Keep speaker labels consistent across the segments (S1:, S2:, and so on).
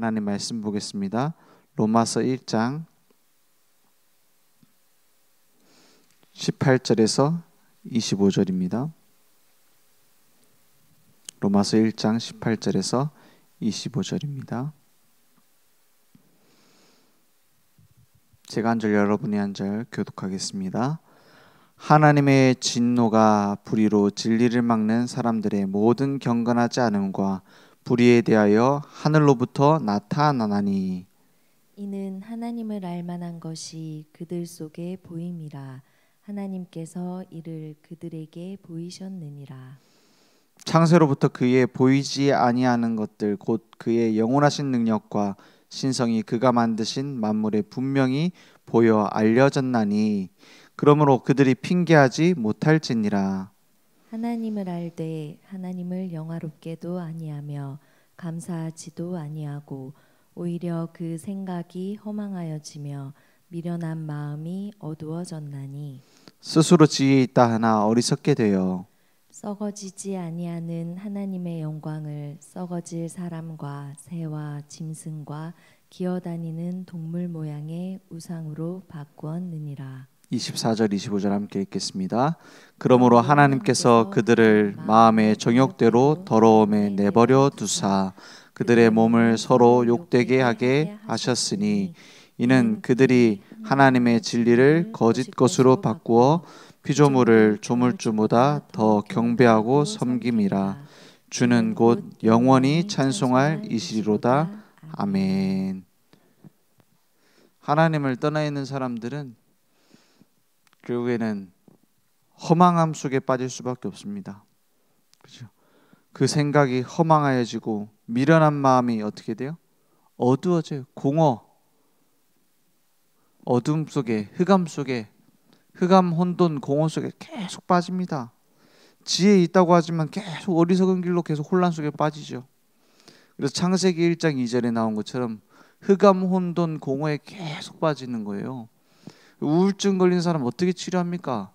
S1: 하나님 말씀 보겠습니다. 로마서 1장 18절에서 25절입니다. 로마서 1장 18절에서 25절입니다. 제가 한 절, 여러분이 한 절 교독하겠습니다. 하나님의 진노가 불의로 진리를 막는 사람들의 모든 경건하지 않음과 불의에 대하여 하늘로부터 나타나나니,
S2: 이는 하나님을 알만한 것이 그들 속에 보임이라. 하나님께서 이를 그들에게 보이셨느니라.
S1: 창세로부터 그의 보이지 아니하는 것들 곧 그의 영원하신 능력과 신성이 그가 만드신 만물에 분명히 보여 알려졌나니, 그러므로 그들이 핑계하지 못할지니라.
S2: 하나님을 알되 하나님을 영화롭게도 아니하며 감사하지도 아니하고 오히려 그 생각이 허망하여지며 미련한 마음이 어두워졌나니,
S1: 스스로 지혜 있다 하나 어리석게 되어
S2: 썩어지지 아니하는 하나님의 영광을 썩어질 사람과 새와 짐승과 기어다니는 동물 모양의 우상으로 바꾸었느니라.
S1: 24절 25절 함께 읽겠습니다. 그러므로 하나님께서 그들을 마음의 정욕대로 더러움에 내버려 두사 그들의 몸을 서로 욕되게 하게 하셨으니, 이는 그들이 하나님의 진리를 거짓 것으로 바꾸어 피조물을 조물주보다 더 경배하고 섬김이라. 주는 곧 영원히 찬송할 이시리로다. 아멘. 하나님을 떠나 있는 사람들은 결국에는 허망함 속에 빠질 수밖에 없습니다. 그렇죠? 그 생각이 허망하여지고 미련한 마음이 어떻게 돼요? 어두워져요. 공허, 어둠 속에, 흑암, 혼돈, 공허 속에 계속 빠집니다. 지혜 있다고 하지만 계속 어리석은 길로 계속 혼란 속에 빠지죠. 그래서 창세기 1장 2절에 나온 것처럼 흑암, 혼돈, 공허에 계속 빠지는 거예요. 우울증 걸린 사람 어떻게 치료합니까?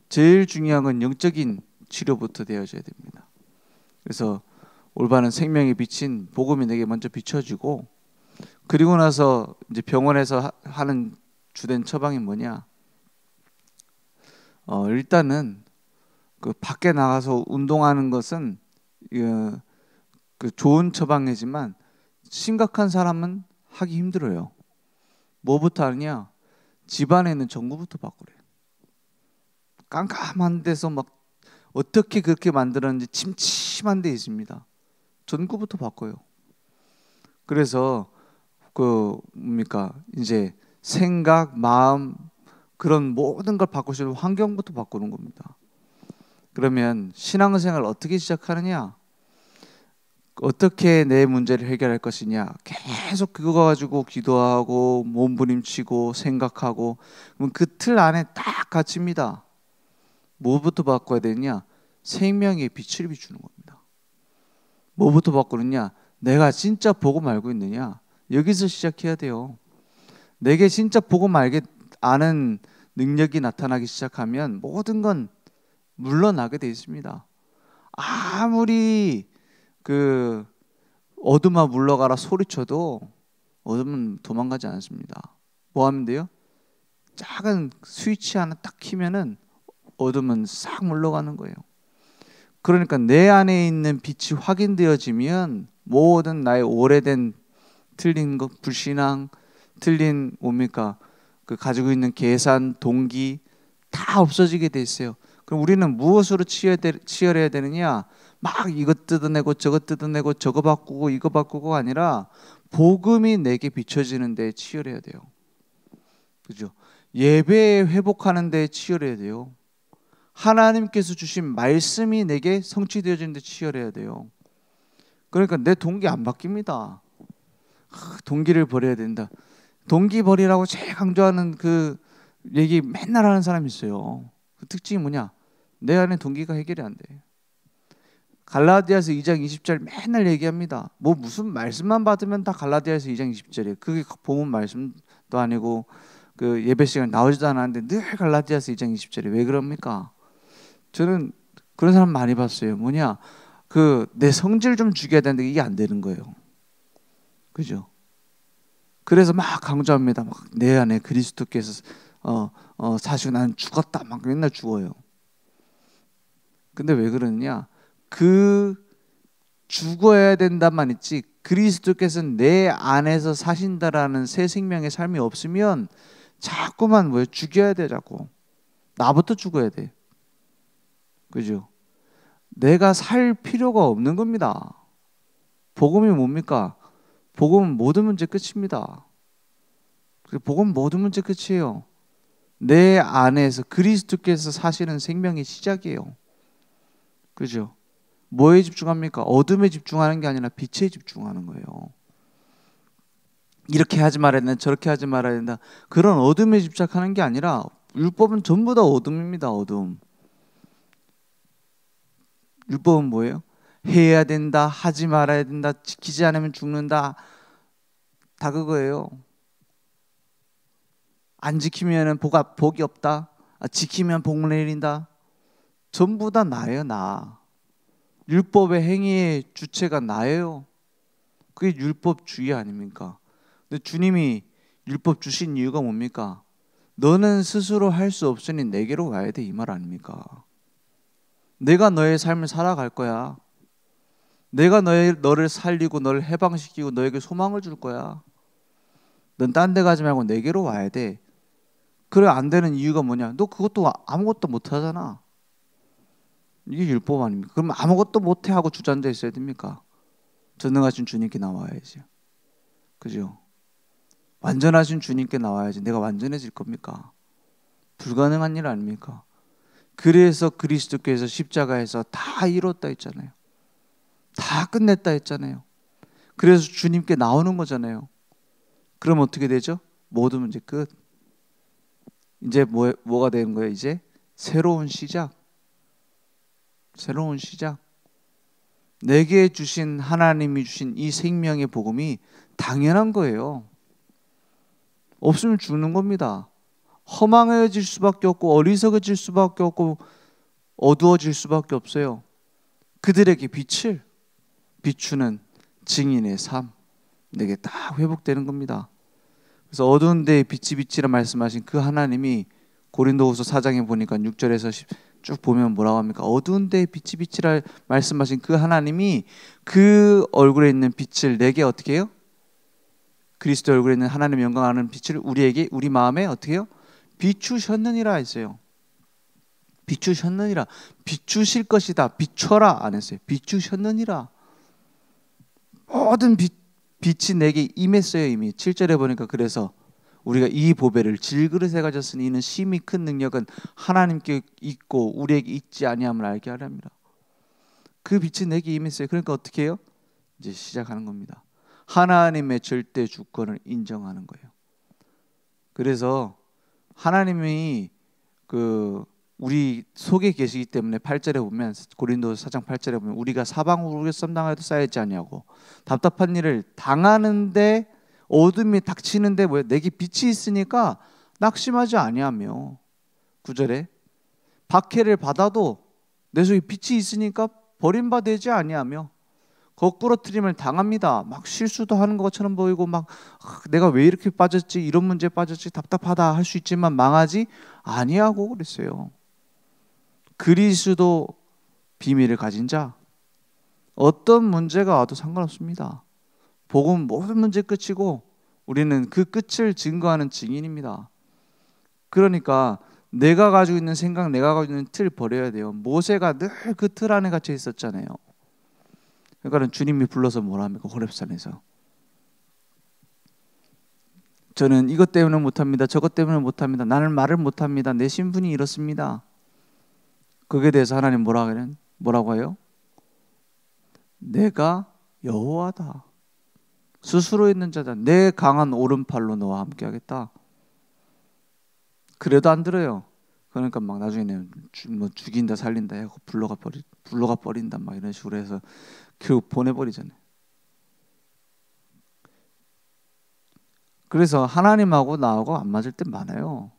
S1: 제일 중요한 건 영적인 치료부터 되어져야 됩니다. 그래서 올바른 생명의 빛인 복음이 내게 먼저 비춰지고, 그리고 나서 이제 병원에서 하는 주된 처방이 뭐냐? 일단은 그 밖에 나가서 운동하는 것은 그 좋은 처방이지만 심각한 사람은 하기 힘들어요. 뭐부터 하느냐? 집안에 있는 전구부터 바꾸래요. 깜깜한 데서 막 어떻게 그렇게 만들었는지 침침한 데 있습니다. 전구부터 바꿔요. 그래서 이제 생각, 마음, 그런 모든 걸 바꾸시는 환경부터 바꾸는 겁니다. 그러면 신앙생활 어떻게 시작하느냐? 어떻게 내 문제를 해결할 것이냐? 계속 그거 가지고 기도하고 몸부림치고 생각하고, 그럼 그 틀 안에 딱 갇힙니다. 뭐부터 바꿔야 되느냐? 생명의 빛을 비추는 겁니다. 뭐부터 바꾸느냐? 내가 진짜 복음 알고 있느냐? 여기서 시작해야 돼요. 내게 진짜 복음 아는 능력이 나타나기 시작하면 모든 건 물러나게 돼 있습니다. 아무리 어둠아 물러가라 소리쳐도 어둠은 도망가지 않습니다. 뭐 하면 돼요? 작은 스위치 하나 딱 키면은 어둠은 싹 물러가는 거예요. 그러니까 내 안에 있는 빛이 확인되어지면 모든 나의 오래된 틀린 것, 불신앙, 틀린 그 가지고 있는 계산, 동기 다 없어지게 돼 있어요. 그럼 우리는 무엇으로 치열해야 되느냐? 막 이것 뜯어내고 저것 뜯어내고 저거 바꾸고 이거 바꾸고가 아니라 복음이 내게 비춰지는 데 치열해야 돼요. 그죠? 예배에 회복하는 데 치열해야 돼요. 하나님께서 주신 말씀이 내게 성취되어지는 데 치열해야 돼요. 그러니까 내 동기 안 바뀝니다. 동기를 버려야 된다. 동기 버리라고 제일 강조하는 그 얘기 맨날 하는 사람이 있어요. 그 특징이 뭐냐? 내 안에 동기가 해결이 안 돼. 갈라디아서 2장 20절 맨날 얘기합니다. 무슨 말씀만 받으면 다 갈라디아서 2장 20절이에요. 그게 본문 말씀도 아니고 그 예배 시간 나오지도 않았는데 늘 갈라디아서 2장 20절이 왜 그럽니까? 저는 그런 사람 많이 봤어요. 뭐냐? 내 성질 좀 죽여야 되는데 이게 안 되는 거예요. 그죠? 그래서 막 강조합니다. 막 내 안에 그리스도께서 사시고 나는 죽었다. 막 맨날 죽어요. 근데 왜 그러느냐? 그 죽어야 된다만 있지 그리스도께서 내 안에서 사신다라는 새 생명의 삶이 없으면 자꾸만 뭐 죽여야 돼. 자꾸 나부터 죽어야 돼. 그죠? 내가 살 필요가 없는 겁니다. 복음이 뭡니까? 복음은 모든 문제 끝입니다. 복음은 모든 문제 끝이에요. 내 안에서 그리스도께서 사시는 생명의 시작이에요. 그죠? 뭐에 집중합니까? 어둠에 집중하는 게 아니라 빛에 집중하는 거예요. 이렇게 하지 말아야 된다, 저렇게 하지 말아야 된다. 그런 어둠에 집착하는 게 아니라 율법은 전부 다 어둠입니다. 어둠. 율법은 뭐예요? 해야 된다, 하지 말아야 된다, 지키지 않으면 죽는다. 다 그거예요. 안 지키면 복이 없다. 지키면 복 내린다. 전부 다 나예요. 나. 율법의 행위의 주체가 나예요. 그게 율법주의 아닙니까? 근데 주님이 율법 주신 이유가 뭡니까? 너는 스스로 할 수 없으니 내게로 와야 돼, 이 말 아닙니까? 내가 너의 삶을 살아갈 거야. 내가 너를 살리고 너를 해방시키고 너에게 소망을 줄 거야. 넌 딴 데 가지 말고 내게로 와야 돼. 그래 안 되는 이유가 뭐냐? 너 그것도 아무것도 못 하잖아. 이게 율법 아닙니까? 그럼 아무것도 못해 하고 주저앉아 있어야 됩니까? 전능하신 주님께 나와야지. 그죠? 완전하신 주님께 나와야지. 내가 완전해질 겁니까? 불가능한 일 아닙니까? 그래서 그리스도께서 십자가에서 다 이뤘다 했잖아요. 다 끝냈다 했잖아요. 그래서 주님께 나오는 거잖아요. 그럼 어떻게 되죠? 모든 문제 끝. 이제 뭐가 되는 거예요? 이제 새로운 시작. 새로운 시작. 내게 주신 하나님이 주신 이 생명의 복음이 당연한 거예요. 없으면 죽는 겁니다. 허망해질 수밖에 없고 어리석어질 수밖에 없고 어두워질 수밖에 없어요. 그들에게 빛을 비추는 증인의 삶, 내게 딱 회복되는 겁니다. 그래서 어두운 데에 빛이 빛이라 말씀하신 그 하나님이 고린도후서 4장에 보니까 6절에서 쭉 보면 뭐라고 합니까? 어두운 데에 빛이 빛이라 말씀하신 그 하나님이 그 얼굴에 있는 빛을 내게 어떻게 해요? 그리스도 얼굴에 있는 하나님의 영광하는 빛을 우리에게 우리 마음에 어떻게 해요? 비추셨느니라 했어요. 비추셨느니라. 비추실 것이다. 비춰라 안 했어요. 비추셨느니라. 모든 빛이 내게 임했어요. 이미 7절에 보니까 그래서 우리가 이 보배를 질그릇에 가졌으니 이는 심히 큰 능력은 하나님께 있고 우리에게 있지 아니함을 알게 하렵니다. 그 빛이 내게 임했어요. 그러니까 어떻게 해요? 이제 시작하는 겁니다. 하나님의 절대 주권을 인정하는 거예요. 그래서 하나님이 우리 속에 계시기 때문에 8절에 보면 고린도서 4장 8절에 보면 우리가 사방으로 썸당하여도 쌓이지 아니하고 답답한 일을 당하는데 어둠이 닥치는데 뭐예요? 내게 빛이 있으니까 낙심하지 아니하며 9절에 박해를 받아도 내 속에 빛이 있으니까 버림받지 아니하며 거꾸러뜨림을 당합니다. 막 실수도 하는 것처럼 보이고 막 내가 왜 이렇게 빠졌지 이런 문제에 빠졌지 답답하다 할 수 있지만 망하지 아니하고 그랬어요. 그리스도 비밀을 가진 자 어떤 문제가 와도 상관없습니다. 복음 모든 문제 끝이고 우리는 그 끝을 증거하는 증인입니다. 그러니까 내가 가지고 있는 생각, 내가 가지고 있는 틀 버려야 돼요. 모세가 늘 그 틀 안에 갇혀 있었잖아요. 그러니까 주님이 불러서 뭐라 합니까? 호렙산에서 저는 이것 때문에 못합니다. 저것 때문에 못합니다. 나는 말을 못합니다. 내 신분이 이렇습니다. 거기에 대해서 하나님 뭐라고 해요? 내가 여호와다. 스스로 있는 자다. 내 강한 오른팔로 너와 함께하겠다. 그래도 안 들어요. 그러니까 막 나중에는 뭐 죽인다 살린다 하고 불러가 버린다 막 이런 식으로 해서 결국 보내버리잖아요. 그래서 하나님하고 나하고 안 맞을 때 많아요.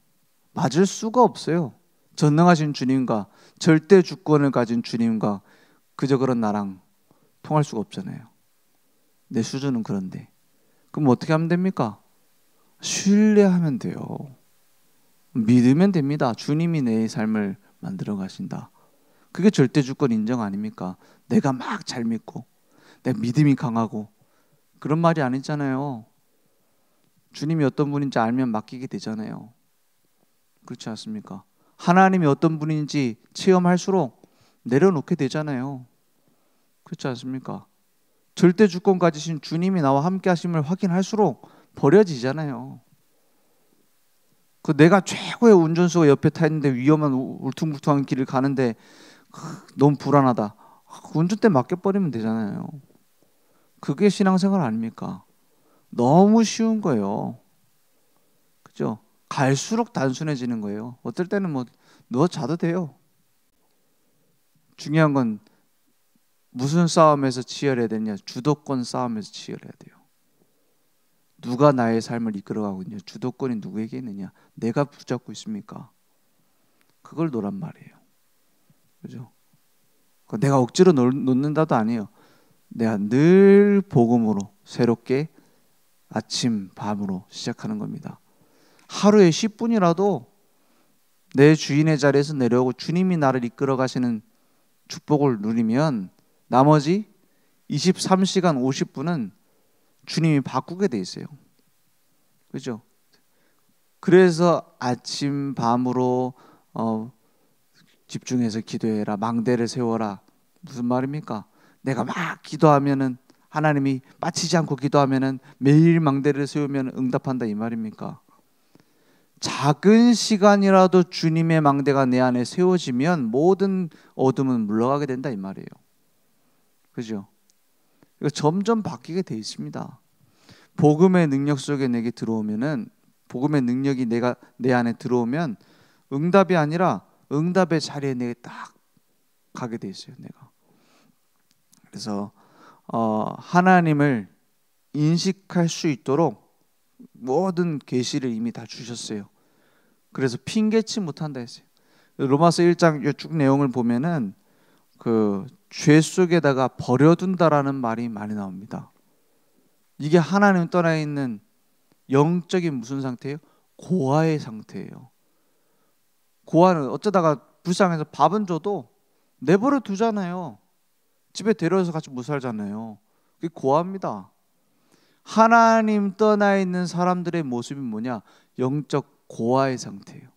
S1: 맞을 수가 없어요. 전능하신 주님과 절대 주권을 가진 주님과 그저 그런 나랑 통할 수가 없잖아요. 내 수준은 그런데 그럼 어떻게 하면 됩니까? 신뢰하면 돼요. 믿으면 됩니다. 주님이 내 삶을 만들어 가신다. 그게 절대 주권 인정 아닙니까? 내가 막 잘 믿고 내 믿음이 강하고 그런 말이 아니잖아요. 주님이 어떤 분인지 알면 맡기게 되잖아요. 그렇지 않습니까? 하나님이 어떤 분인지 체험할수록 내려놓게 되잖아요. 그렇지 않습니까? 절대 주권 가지신 주님이 나와 함께 하심을 확인할수록 버려지잖아요. 그 내가 최고의 운전수가 옆에 타 있는데 위험한 울퉁불퉁한 길을 가는데 너무 불안하다. 운전대 맡겨버리면 되잖아요. 그게 신앙생활 아닙니까? 너무 쉬운 거예요. 그죠? 갈수록 단순해지는 거예요. 어떨 때는 뭐 누워 자도 돼요. 중요한 건 무슨 싸움에서 치열해야 되냐? 주도권 싸움에서 치열해야 돼요. 누가 나의 삶을 이끌어가고 있냐? 주도권이 누구에게 있느냐? 내가 붙잡고 있습니까? 그걸 놓란 말이에요. 그죠? 내가 억지로 놓는다도 아니에요. 내가 늘 복음으로 새롭게 아침, 밤으로 시작하는 겁니다. 하루에 10분이라도 내 주인의 자리에서 내려오고 주님이 나를 이끌어 가시는 축복을 누리면 나머지 23시간 50분은 주님이 바꾸게 돼 있어요. 그죠? 그래서 아침, 밤으로 집중해서 기도해라. 망대를 세워라. 무슨 말입니까? 내가 막 기도하면은 하나님이 빠치지 않고 기도하면은 매일 망대를 세우면 응답한다 이 말입니까? 작은 시간이라도 주님의 망대가 내 안에 세워지면 모든 어둠은 물러가게 된다 이 말이에요. 그죠? 이거 점점 바뀌게 돼 있습니다. 복음의 능력 속에 내게 들어오면은 복음의 능력이 내 안에 들어오면 응답이 아니라 응답의 자리에 내가 딱 가게 돼 있어요. 내가. 그래서 하나님을 인식할 수 있도록 모든 계시를 이미 다 주셨어요. 그래서 핑계치 못한다 했어요. 로마서 1장 쭉 내용을 보면은 그 죄 속에다가 버려둔다라는 말이 많이 나옵니다. 이게 하나님 떠나 있는 영적인 무슨 상태예요? 고아의 상태예요. 고아는 어쩌다가 불쌍해서 밥은 줘도 내버려 두잖아요. 집에 데려와서 같이 못 살잖아요. 그게 고아입니다. 하나님 떠나 있는 사람들의 모습이 뭐냐? 영적 고아의 상태예요.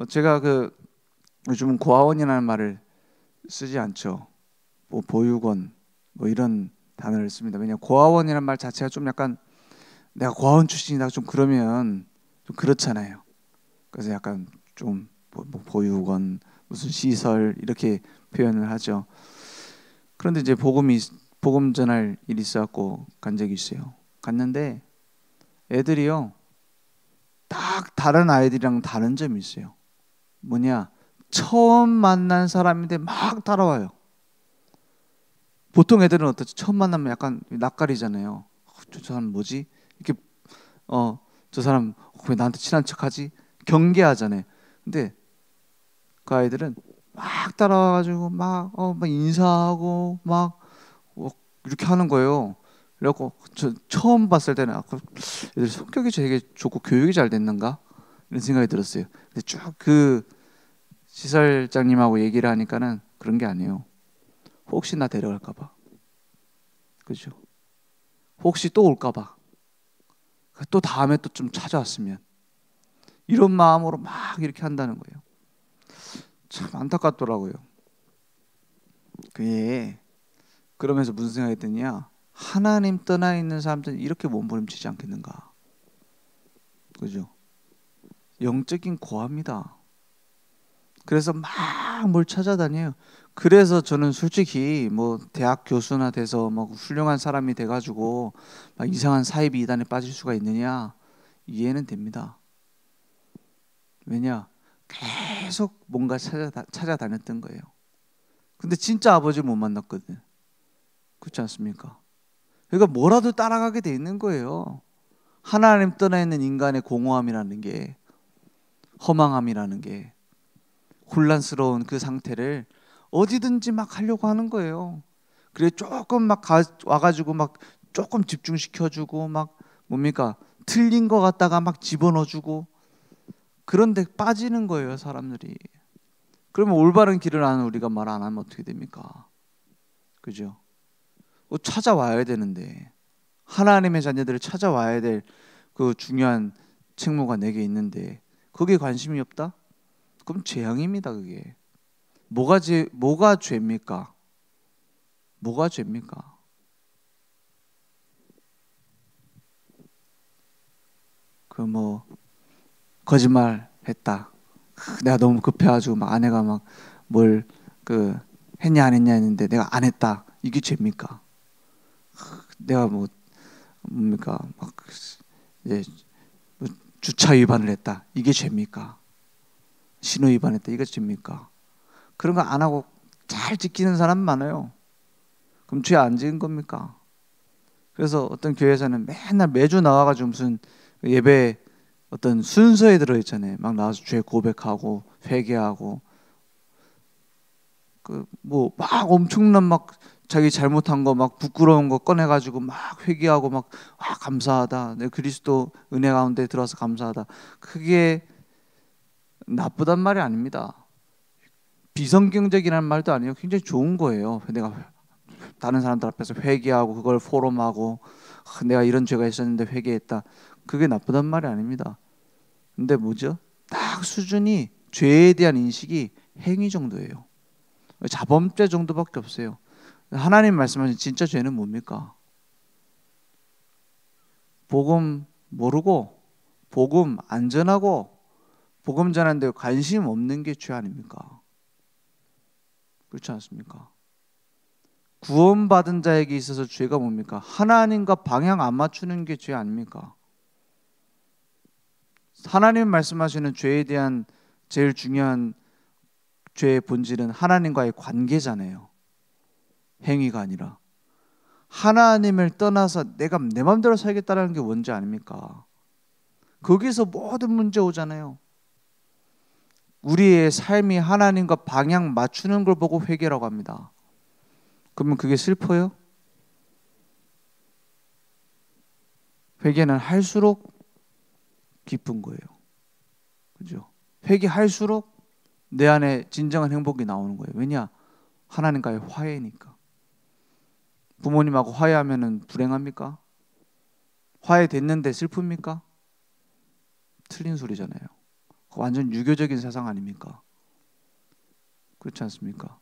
S1: 제가 요즘은 고아원이라는 말을 쓰지 않죠. 뭐 보육원 뭐 이런 단어를 씁니다. 왜냐하면 고아원이라는 말 자체가 좀 약간 내가 고아원 출신이다 좀 그러면 좀 그렇잖아요. 그래서 약간 좀 뭐 보육원 무슨 시설 이렇게 표현을 하죠. 그런데 이제 복음 전할 일이 있어갖고 간 적이 있어요. 갔는데 애들이요 딱 다른 아이들이랑 다른 점이 있어요. 뭐냐? 처음 만난 사람인데 막 따라와요. 보통 애들은 어떻지? 처음 만나면 약간 낯가리잖아요. 저 사람 뭐지? 이렇게 저 사람 왜 나한테 친한 척하지? 경계하잖아요. 근데 그 아이들은 막 따라와가지고 막 인사하고 막 이렇게 하는 거예요. 그래갖고 저 처음 봤을 때는 애들 성격이 되게 좋고 교육이 잘 됐는가 이런 생각이 들었어요. 근데 쭉 그 시설장님하고 얘기를 하니까는 그런 게 아니에요. 혹시 나 데려갈까봐, 그죠? 혹시 또 올까봐, 또 다음에 또 좀 찾아왔으면 이런 마음으로 막 이렇게 한다는 거예요. 참 안타깝더라고요. 그게 그러면서 무슨 생각이 드냐? 하나님 떠나 있는 사람들은 이렇게 몸부림치지 않겠는가? 그죠? 영적인 고아입니다. 그래서 막 뭘 찾아다녀요. 그래서 저는 솔직히 뭐 대학 교수나 돼서 뭐 훌륭한 사람이 돼가지고 막 이상한 사이비 이단에 빠질 수가 있느냐? 이해는 됩니다. 왜냐? 계속 뭔가 찾아다녔던 거예요. 근데 진짜 아버지를 못 만났거든. 그렇지 않습니까? 그러니까 뭐라도 따라가게 돼 있는 거예요. 하나님 떠나 있는 인간의 공허함이라는 게, 허망함이라는 게, 혼란스러운 그 상태를 어디든지 막 하려고 하는 거예요. 그래 조금 막 와가지고 막 조금 집중시켜주고 막 뭡니까? 틀린 거 갖다가 막 집어넣어주고 그런데 빠지는 거예요, 사람들이. 그러면 올바른 길을 아는 우리가 말 안 하면 어떻게 됩니까? 그죠? 찾아와야 되는데 하나님의 자녀들을 찾아와야 될 그 중요한 책무가 내게 있는데 거기에 관심이 없다? 그럼 재앙입니다. 그게 뭐가 죄입니까? 뭐가 죄입니까? 그 뭐 거짓말 했다. 내가 너무 급해가지고 막 아내가 막 뭘 그 했냐 안 했냐 했는데 내가 안 했다. 이게 죄입니까? 내가 뭡니까? 막 이제 주차 위반을 했다. 이게 죄입니까? 신호 위반했다. 이게 죄입니까? 그런 거 안 하고 잘 지키는 사람 많아요. 그럼 죄 안 지은 겁니까? 그래서 어떤 교회에서는 맨날 매주 나와가지고 무슨 예배 어떤 순서에 들어있잖아요. 막 나와서 죄 고백하고 회개하고 그 뭐 막 엄청난 막 자기 잘못한 거 막 부끄러운 거 꺼내가지고 막 회개하고 막 감사하다. 내 그리스도 은혜 가운데 들어와서 감사하다. 그게 나쁘단 말이 아닙니다. 비성경적이라는 말도 아니에요. 굉장히 좋은 거예요. 내가 다른 사람들 앞에서 회개하고 그걸 포럼하고 내가 이런 죄가 있었는데 회개했다. 그게 나쁘단 말이 아닙니다. 근데 뭐죠? 딱 수준이 죄에 대한 인식이 행위 정도예요. 자범죄 정도밖에 없어요. 하나님 말씀하신 진짜 죄는 뭡니까? 복음 모르고 복음 안 전하고 복음 전하는데 관심 없는 게 죄 아닙니까? 그렇지 않습니까? 구원받은 자에게 있어서 죄가 뭡니까? 하나님과 방향 안 맞추는 게 죄 아닙니까? 하나님 말씀하시는 죄에 대한 제일 중요한 죄의 본질은 하나님과의 관계잖아요. 행위가 아니라 하나님을 떠나서 내가 내 마음대로 살겠다는 게 뭔지 아닙니까? 거기서 모든 문제 오잖아요. 우리의 삶이 하나님과 방향 맞추는 걸 보고 회개라고 합니다. 그러면 그게 슬퍼요? 회개는 할수록 기쁜 거예요. 그죠? 회개할수록 내 안에 진정한 행복이 나오는 거예요. 왜냐? 하나님과의 화해니까. 부모님하고 화해하면은 불행합니까? 화해됐는데 슬픕니까? 틀린 소리잖아요. 완전 유교적인 세상 아닙니까? 그렇지 않습니까?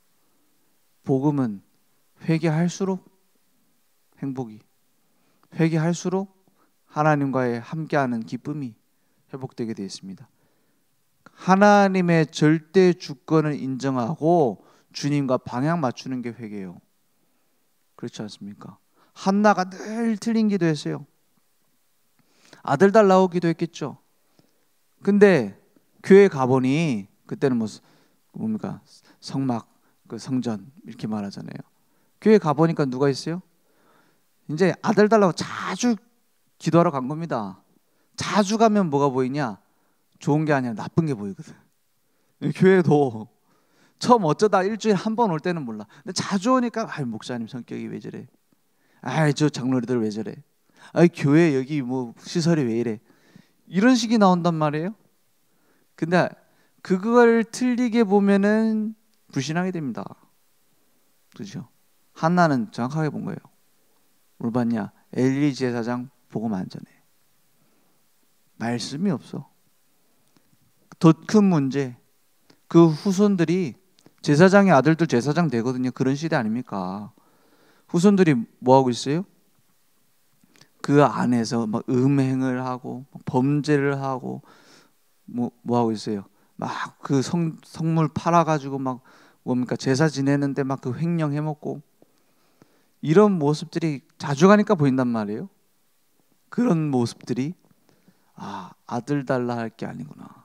S1: 복음은 회개할수록 행복이, 회개할수록 하나님과의 함께하는 기쁨이 회복되게 되어 있습니다. 하나님의 절대 주권을 인정하고 주님과 방향 맞추는 게 회개예요. 그렇지 않습니까? 한나가 늘 틀린 기도했어요. 아들 달라고 기도했겠죠. 근데 교회 가보니 그때는 뭡니까? 성막, 그 성전 이렇게 말하잖아요. 교회 가보니까 누가 있어요? 이제 아들 달라고 자주 기도하러 간 겁니다. 자주 가면 뭐가 보이냐? 좋은 게 아니라 나쁜 게 보이거든. 교회도 처음 어쩌다 일주일에 한 번 올 때는 몰라. 근데 자주 오니까 목사님 성격이 왜 저래? 저 장로리들 왜 저래? 교회 여기 뭐 시설이 왜 이래? 이런 식이 나온단 말이에요. 근데 그걸 틀리게 보면은 불신하게 됩니다. 그렇죠? 한나는 정확하게 본 거예요. 뭘 봤냐? 엘리 제사장 복음 안 전해. 말씀이 없어. 더 큰 문제, 그 후손들이 제사장의 아들도 제사장 되거든요. 그런 시대 아닙니까? 후손들이 뭐 하고 있어요? 그 안에서 막 음행을 하고 범죄를 하고 뭐 하고 있어요? 막 그 성물 팔아가지고 막 뭡니까 제사 지내는데 막 그 횡령 해먹고 이런 모습들이 자주 가니까 보인단 말이에요. 그런 모습들이 아들 달라 할 게 아니구나.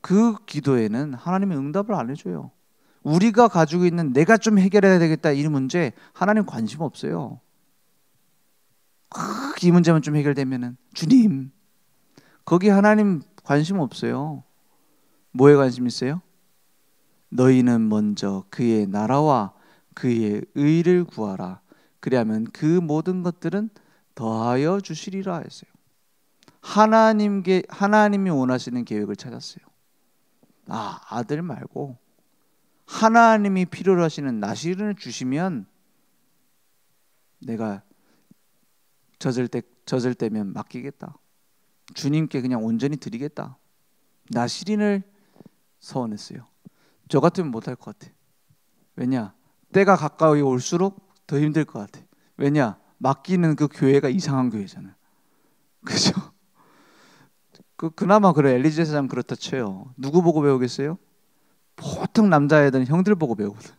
S1: 그 기도에는 하나님이 응답을 안 해줘요. 우리가 가지고 있는 내가 좀 해결해야 되겠다 이 문제 하나님 관심 없어요. 이 문제만 좀 해결되면은 주님 거기 하나님 관심 없어요. 뭐에 관심 있어요? 너희는 먼저 그의 나라와 그의 의를 구하라. 그리하면 그 모든 것들은 더하여 주시리라 했어요. 하나님이 원하시는 계획을 찾았어요. 아들 말고 하나님이 필요로 하시는 나시린을 주시면 내가 젖을 때면 맡기겠다. 주님께 그냥 온전히 드리겠다. 나시린을 서원했어요. 저 같으면 못할 것 같아. 왜냐? 때가 가까이 올수록 더 힘들 것 같아. 왜냐? 맡기는 그 교회가 이상한 교회잖아요. 그죠? 그나마 그래, 엘리제 사장 그렇다 쳐요. 누구 보고 배우겠어요? 보통 남자애들은 형들 보고 배우거든.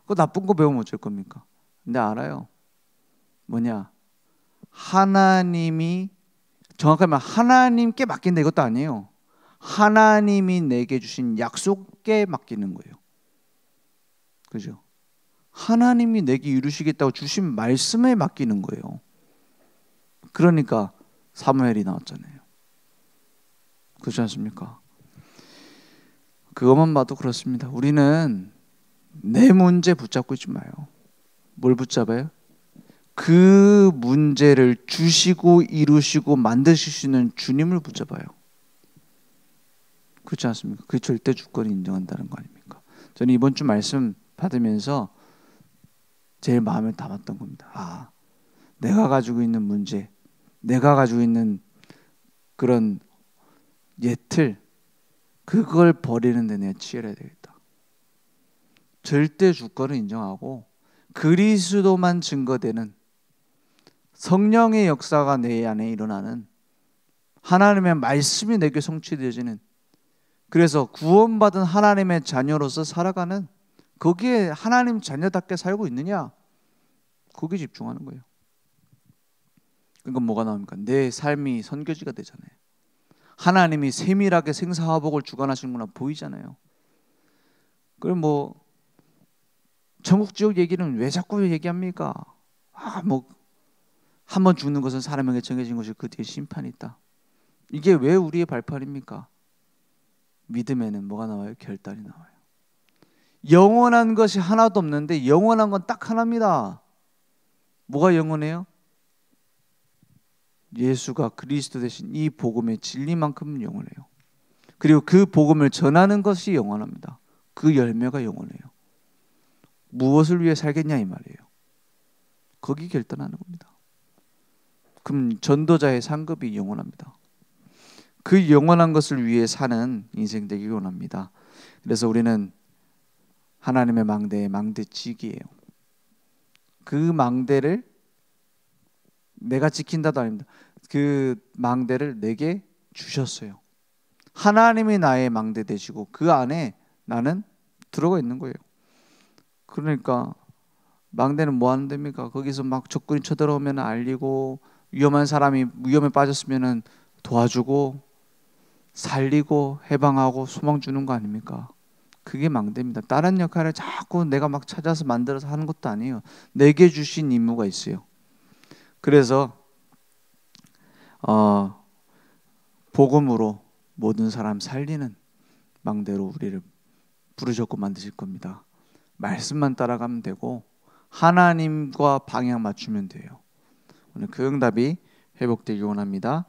S1: 그 나쁜 거 배우면 어쩔 겁니까? 근데 알아요. 뭐냐? 하나님이, 정확하면 하나님께 맡긴다 이것도 아니에요. 하나님이 내게 주신 약속에 맡기는 거예요. 그죠? 하나님이 내게 이루시겠다고 주신 말씀에 맡기는 거예요. 그러니까 사무엘이 나왔잖아요. 그렇지 않습니까? 그것만 봐도 그렇습니다. 우리는 내 문제 붙잡고 있지 마요. 뭘 붙잡아요? 그 문제를 주시고 이루시고 만드실 수 있는 주님을 붙잡아요. 그렇지 않습니까? 그 절대 주권을 인정한다는 거 아닙니까? 저는 이번 주 말씀 받으면서 제일 마음에 담았던 겁니다. 내가 가지고 있는 문제, 내가 가지고 있는 그런 예틀, 그걸 버리는 데 내가 치열해야 되겠다. 절대 주권을 인정하고 그리스도만 증거되는 성령의 역사가 내 안에 일어나는, 하나님의 말씀이 내게 성취되어지는, 그래서 구원받은 하나님의 자녀로서 살아가는, 거기에 하나님 자녀답게 살고 있느냐, 거기에 집중하는 거예요. 그러니까 뭐가 나옵니까? 내 삶이 선교지가 되잖아요. 하나님이 세밀하게 생사화복을 주관하시는구나 보이잖아요. 그럼 뭐 천국 지옥 얘기는 왜 자꾸 얘기합니까? 한 번 죽는 것은 사람에게 정해진 것이 그 뒤에 심판이 있다. 이게 왜 우리의 발판입니까? 믿음에는 뭐가 나와요? 결단이 나와요. 영원한 것이 하나도 없는데 영원한 건 딱 하나입니다. 뭐가 영원해요? 예수가 그리스도 되신 이 복음의 진리만큼은 영원해요. 그리고 그 복음을 전하는 것이 영원합니다. 그 열매가 영원해요. 무엇을 위해 살겠냐 이 말이에요. 거기 결단하는 겁니다. 그럼 전도자의 상급이 영원합니다. 그 영원한 것을 위해 사는 인생 되기 원합니다. 그래서 우리는 하나님의 망대의 망대직이에요. 그 망대를 내가 지킨다도 아닙니다. 그 망대를 내게 주셨어요. 하나님이 나의 망대 되시고 그 안에 나는 들어가 있는 거예요. 그러니까 망대는 뭐 하는 데입니까? 거기서 막 적군이 쳐들어오면 알리고, 위험한 사람이 위험에 빠졌으면 도와주고 살리고 해방하고 소망 주는 거 아닙니까? 그게 망대입니다. 다른 역할을 자꾸 내가 막 찾아서 만들어서 하는 것도 아니에요. 내게 주신 임무가 있어요. 그래서 복음으로 모든 사람 살리는 망대로 우리를 부르셨고 만드실 겁니다. 말씀만 따라가면 되고 하나님과 방향 맞추면 돼요. 오늘 그 응답이 회복되기 원합니다.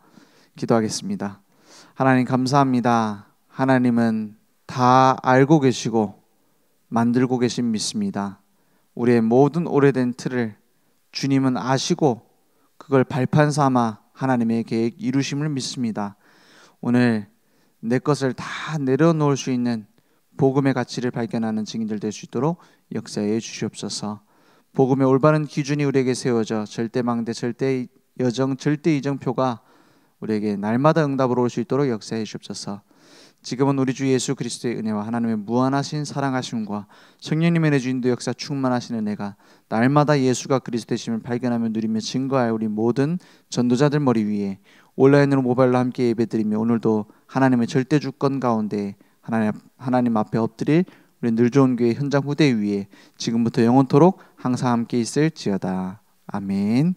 S1: 기도하겠습니다. 하나님 감사합니다. 하나님은 다 알고 계시고 만들고 계신 믿습니다. 우리의 모든 오래된 틀을 주님은 아시고 그걸 발판 삼아 하나님의 계획 이루심을 믿습니다. 오늘 내 것을 다 내려놓을 수 있는 복음의 가치를 발견하는 증인들 될 수 있도록 역사해 주시옵소서. 복음의 올바른 기준이 우리에게 세워져 절대망대, 절대여정, 절대이정표가 우리에게 날마다 응답으로 올 수 있도록 역사해 주옵소서. 지금은 우리 주 예수 그리스도의 은혜와 하나님의 무한하신 사랑하심과 성령님의 내주 인도 역사 충만하시는 은혜가 날마다 예수가 그리스도 되심을 발견하며 누리며 증거할 우리 모든 전도자들 머리 위에 온라인으로 모바일로 함께 예배드리며 오늘도 하나님의 절대 주권 가운데 하나님 앞에 엎드릴 우리 늘 좋은 교회 현장 후대 위에 지금부터 영원토록 항상 함께 있을지어다. 아멘.